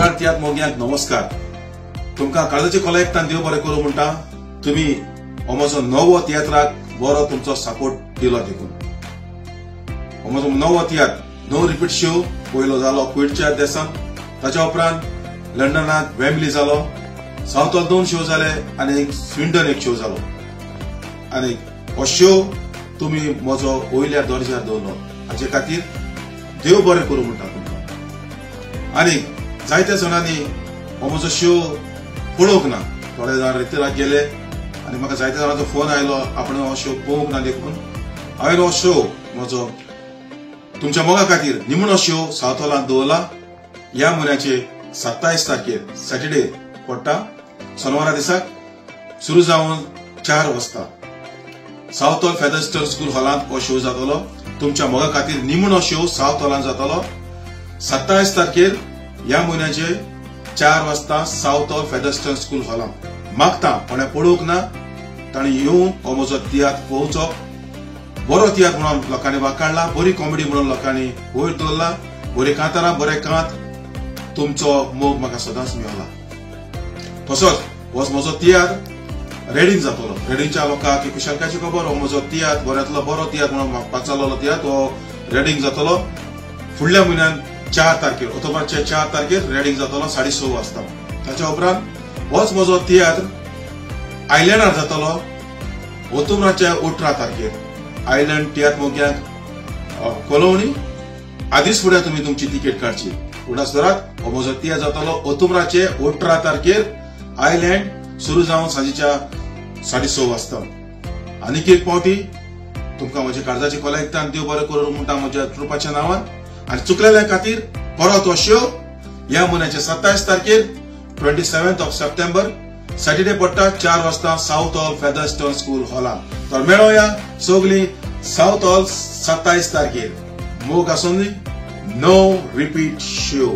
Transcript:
सगळ्या तियात्र मोग्यांक नमस्कार. तुमकां काळजाचे कॉलेक्टान देव बरें करूं म्हणटा. तुम्ही हो म्हजो नवो तियात्राक बरो तुमचो सपोर्ट दिलो देखून. हो म्हजो नवो तियात्र नो रिपीट शो पयलो जालो क्विडच्या देसान. ताच्या उपरांत लंडनात वेम्बली जालो. साउथॉल 2 शो जाले आनी स्विंडन 1 शो जालो. आनी हो शो तुम्ही म्हजो वयल्या दर्ज्यार दवरलो हाचे खातीर देव बरें करूं म्हणटा तुमकां. आनी जायत्या जाणांनी हो म्हजो शो पळोवंक ना. थोडे जाण रितीराक गेले आनी म्हाका जायत्या जाणांचो फोन आयलो आपण हो शो पळोवंक ना देखून. हांवें हो शो म्हजो तुमच्या मोगा खातीर निमणो शो साउथॉलांत दवरला. ह्या म्हयन्याचे 27 तारखेर सॅटर्डे पडटा. सोनवारा दिसाक सुरू जावन 4 वाजता साउथॉल फेदरस्टन स्कूल हॉलांत हो शो जातलो. तुमच्या मोगा खातीर निमणो शो साउथ हॉलांत जातलो 27 तारखेर ह्या म्हयन्याचे 4 वाजता साउथॉल फेदरस्टन स्कूल हॉलांत. मागता कोणे पळोवंक ना ताणी येवन हो म्हजो तियात्र पळोवचो. बरो तियात्र म्हणून लोकांनी वाखाणला. बरी कॉमेडी म्हणून लोकांनी वयर दवरला. बरी कांतारां बरे कांत. तुमचो मोग म्हाका सदांच मेळला. तसोच हो म्हजो तियात्र रेडींग जातलो. रेडींगच्या लोकांक कुशलकाची खबर. हो म्हजो तियात्र बऱ्यांतलो बरो तियात्र म्हणून म्हाका चललो तियात्र हो रेडींग जातलो. फुडल्या म्हयन्यान 4 तारखेर ऑक्टोबरचे 4 तारखेर रेडींग जातलो 6:30 वाजता. ताच्या उपरांत होच म्हजो तियात्र आयलँडार जातलो ऑक्टोबराचे 18 तारखेर. आयलँड तियात्र मोग्यांक कोलोवणी आदीच फुडें तुमी तुमची तिकेट काडची. उडास दरात हो म्हजो तियात्र जातलो ऑक्टोबराचे 18 तारखेर आयलँड सुरू जावन सांजेच्या 6:30 वाजता. आनीक एक पावटी तुमकां म्हज्या काळजाची कॉलेक्टान देव बरें करूं म्हणटा म्हज्या ट्रुपाच्या नांवान. आनी चुकलेल्या खातीर परत हो शो ह्या म्हयन्याच्या 27 तारखेर 27 सप्टेंबर सॅटर्डे पडटा 4 वाजता साउथ हॉल फेदरस्टन स्कूल हॉलांत. तर मेळोया सगळीं साउथ हॉल 27 तारखेर. मोग आसूं दी. No repeat show.